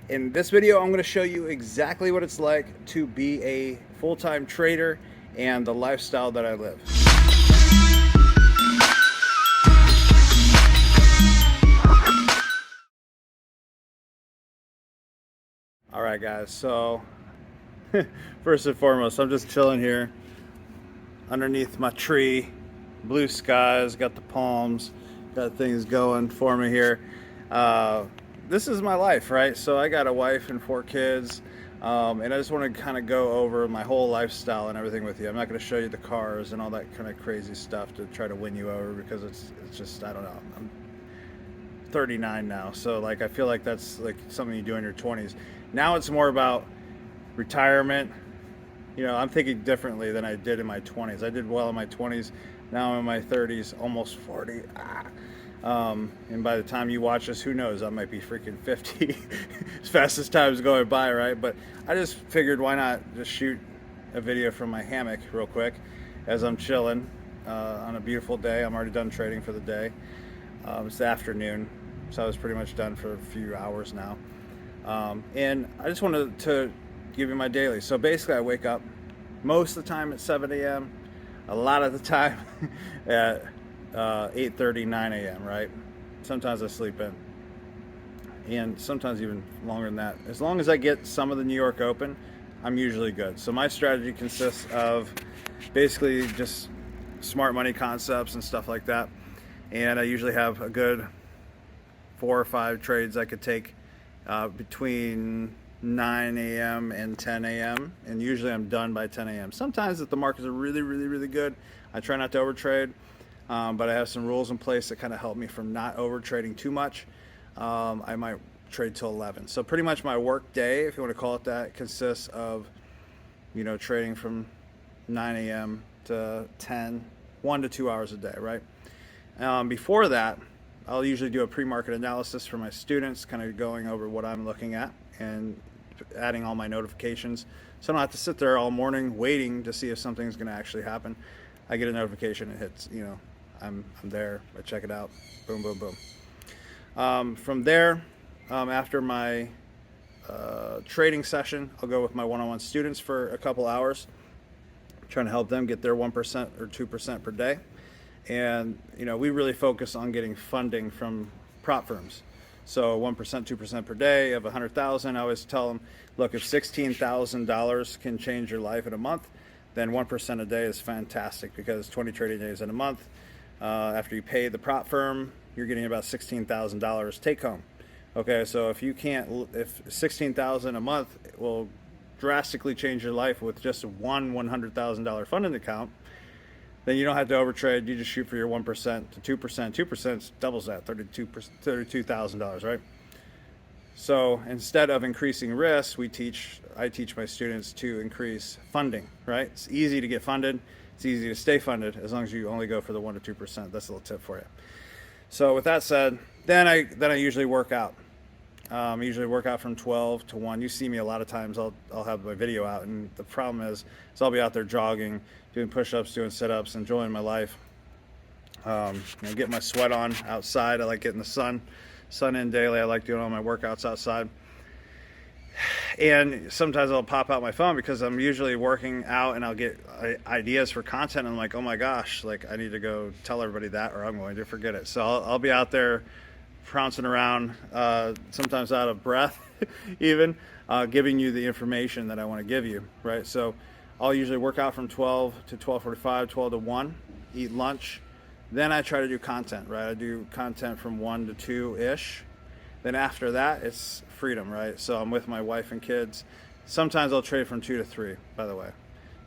In this video, I'm going to show you exactly what it's like to be a full-time trader and the lifestyle that I live. All right, guys, so first and foremost, I'm just chilling here underneath my tree, blue skies, got the palms, got things going for me here. This is my life, right? So I got a wife and 4 kids, and I just want to kind of go over my whole lifestyle and everything with you. I'm not going to show you the cars and all that kind of crazy stuff to try to win you over, because it's just, I don't know. I'm 39 now, so like I feel like that's like something you do in your 20s. Now it's more about retirement. You know, I'm thinking differently than I did in my 20s. I did well in my 20s. Now I'm in my 30s, almost 40. And by the time you watch this, who knows? I might be freaking 50 as fast as time's going by, right? But I just figured, why not just shoot a video from my hammock real quick as I'm chilling on a beautiful day. I'm already done trading for the day. It's the afternoon, so I was pretty much done for a few hours now. And I just wanted to give you my daily. So basically I wake up most of the time at 7 a.m. a lot of the time at 8:30, 9 a.m. right? Sometimes I sleep in, and sometimes even longer than that. As long as I get some of the New York Open, I'm usually good. So my strategy consists of basically just smart money concepts and stuff like that, and I usually have a good 4 or 5 trades I could take between 9 a.m. and 10 a.m. and usually I'm done by 10 a.m. Sometimes if the markets are really good, I try not to overtrade, but I have some rules in place that kind of help me from not overtrading too much. I might trade till 11. So pretty much my work day, if you want to call it that, consists of, you know, trading from 9 a.m. to 10, 1 to 2 hours a day, right? Before that, I'll usually do a pre-market analysis for my students, kind of going over what I'm looking at and adding all my notifications, so I don't have to sit there all morning waiting to see if something's going to actually happen. I get a notification, it hits, you know, I'm there, I check it out, boom, boom, boom. From there, after my trading session, I'll go with my one-on-one students for a couple hours, trying to help them get their 1% or 2% per day. And you know, we really focus on getting funding from prop firms. So 1%, 2% per day of 100,000. I always tell them, look, if $16,000 can change your life in a month, then 1% a day is fantastic, because 20 trading days in a month, after you pay the prop firm, you're getting about $16,000 take home. Okay, so if $16,000 a month will drastically change your life with just one $100,000 funding account, then you don't have to overtrade. You just shoot for your 1% to 2%. 2% doubles that, $32,000, right? So instead of increasing risk, I teach my students to increase funding, right? It's easy to get funded. It's easy to stay funded as long as you only go for the 1 to 2%. That's a little tip for you. So with that said, then I usually work out. I usually work out from 12 to 1. You see me a lot of times, I'll have my video out, and the problem is I'll be out there jogging, doing push-ups, doing sit-ups, enjoying my life. You know, getting my sweat on outside. I like getting the sun in daily. I like doing all my workouts outside. And sometimes I'll pop out my phone because I'm usually working out, and I'll get ideas for content, and I'm like, oh my gosh, like I need to go tell everybody that, or I'm going to forget it. So I'll be out there trouncing around, sometimes out of breath even, giving you the information that I want to give you, right? So I'll usually work out from 12 to 12:45, 12 to 1, eat lunch. Then I try to do content, right? I do content from 1 to 2-ish. Then after that, it's freedom, right? So I'm with my wife and kids. Sometimes I'll trade from 2 to 3, by the way.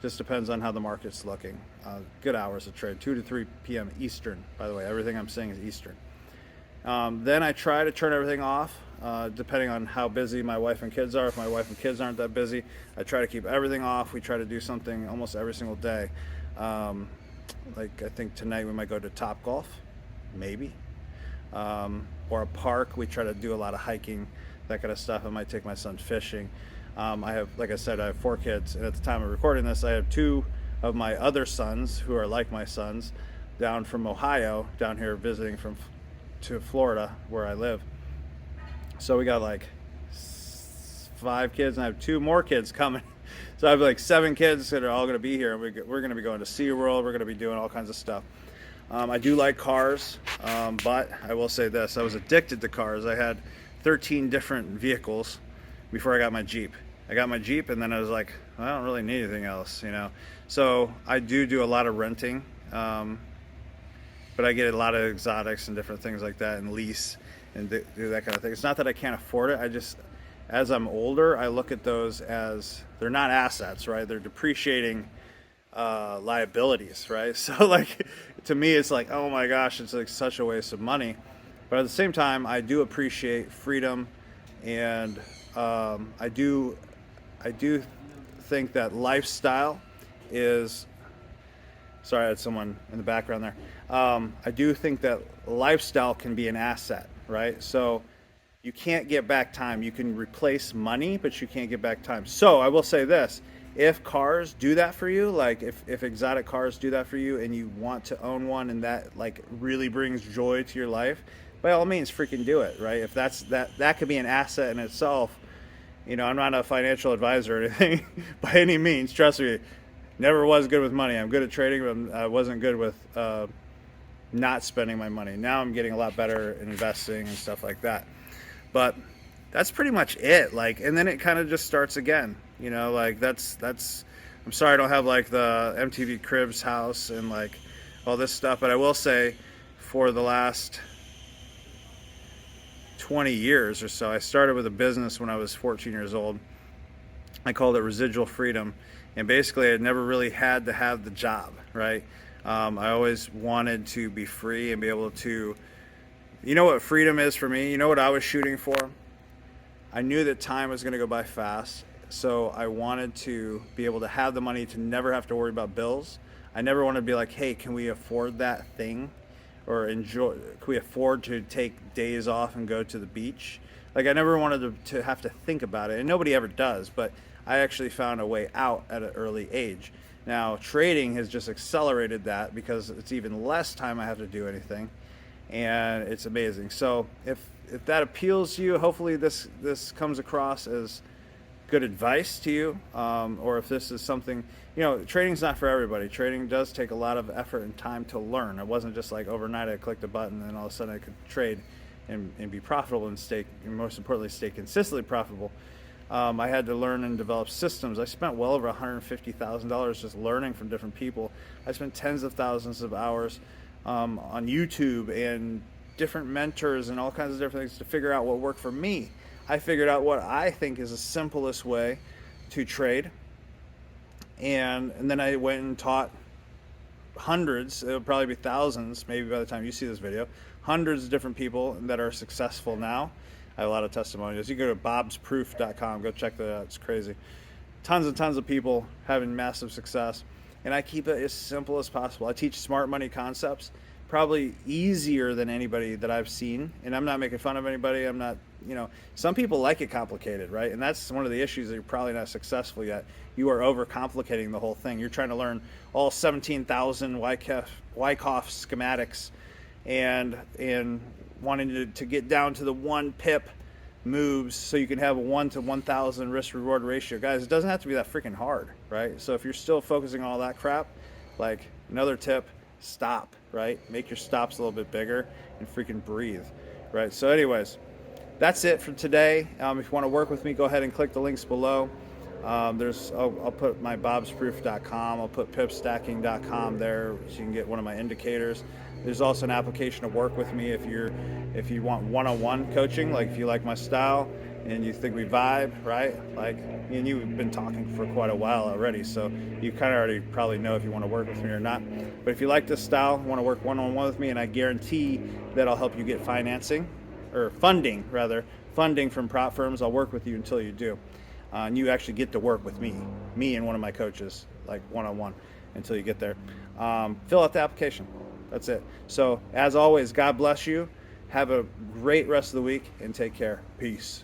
Just depends on how the market's looking. Good hours to trade, 2 to 3 p.m. Eastern, by the way. Everything I'm saying is Eastern. Then I try to turn everything off, depending on how busy my wife and kids are. If my wife and kids aren't that busy, I try to keep everything off. We try to do something almost every single day. Like I think tonight we might go to Top Golf, maybe, or a park. We try to do a lot of hiking, that kind of stuff. I might take my son fishing. I have, like I said, I have 4 kids, and at the time of recording this, I have 2 of my other sons who are like my sons down from Ohio, down here visiting to Florida, where I live. So we got like 5 kids, and I have 2 more kids coming. So I have like 7 kids that are all going to be here. We're going to be going to SeaWorld. We're going to be doing all kinds of stuff. I do like cars, but I will say this. I was addicted to cars. I had 13 different vehicles before I got my Jeep. I got my Jeep, and then I was like, I don't really need anything else, you know. So I do a lot of renting, but I get a lot of exotics and different things like that, and lease and do that kind of thing. It's not that I can't afford it. I just, as I'm older, I look at those as they're not assets, right? They're depreciating liabilities, right? So like, to me, it's like, oh my gosh, it's like such a waste of money. But at the same time, I do appreciate freedom, and I do think that lifestyle is. Sorry, I had someone in the background there. I do think that lifestyle can be an asset, right? So you can't get back time. You can replace money, but you can't get back time. So I will say this. If cars do that for you, like if exotic cars do that for you and you want to own one and that like really brings joy to your life, by all means, freaking do it, right? If that could be an asset in itself. You know, I'm not a financial advisor or anything by any means. Trust me, never was good with money. I'm good at trading, but I wasn't good with not spending my money. Now I'm getting a lot better at investing and stuff like that. But that's pretty much it. Like, and then it kind of just starts again. You know, like that's. I'm sorry I don't have like the MTV Cribs house and like all this stuff, but I will say, for the last 20 years or so, I started with a business when I was 14 years old. I called it Residual Freedom, and basically I never really had to have the job, right? I always wanted to be free and be able to, you know what freedom is for me? You know what I was shooting for? I knew that time was going to go by fast, so I wanted to be able to have the money to never have to worry about bills. I never wanted to be like, hey, can we afford that thing? Or can we afford to take days off and go to the beach? Like, I never wanted to have to think about it, and nobody ever does, but I actually found a way out at an early age. Now, trading has just accelerated that because it's even less time I have to do anything, and it's amazing. So if that appeals to you, hopefully this comes across as good advice to you, or if this is something, you know, trading's not for everybody. Trading does take a lot of effort and time to learn. It wasn't just like overnight I clicked a button and all of a sudden I could trade and be profitable and most importantly, stay consistently profitable. I had to learn and develop systems. I spent well over $150,000 just learning from different people. I spent tens of thousands of hours on YouTube and different mentors and all kinds of different things to figure out what worked for me. I figured out what I think is the simplest way to trade, and then I went and taught hundreds, it'll probably be thousands, maybe by the time you see this video, hundreds of different people that are successful now. I have a lot of testimonials. You go to bobsproof.com, go check that out. It's crazy. Tons and tons of people having massive success, and I keep it as simple as possible. I teach smart money concepts, probably easier than anybody that I've seen, and I'm not making fun of anybody. I'm not, you know, some people like it complicated, right? And that's one of the issues that you're probably not successful yet. You are overcomplicating the whole thing. You're trying to learn all 17,000 Wyckoff schematics and wanting to get down to the 1 pip moves so you can have a 1 to 1,000 risk reward ratio. Guys, it doesn't have to be that freaking hard, right? So if you're still focusing on all that crap, like, another tip, stop, right? Make your stops a little bit bigger and freaking breathe, right? So anyways, that's it for today. If you want to work with me, go ahead and click the links below. I'll put my bobsproof.com, I'll put pipstacking.com there so you can get one of my indicators. There's also an application to work with me if you want one-on-one coaching, like if you like my style and you think we vibe, right? Like, me and you have been talking for quite a while already, so you kind of already probably know if you want to work with me or not. But if you like this style, want to work one-on-one with me, and I guarantee that I'll help you get funding from prop firms, I'll work with you until you do. And you actually get to work with me and one of my coaches, like one-on-one, until you get there. Fill out the application. That's it. So, as always, God bless you. Have a great rest of the week and take care. Peace.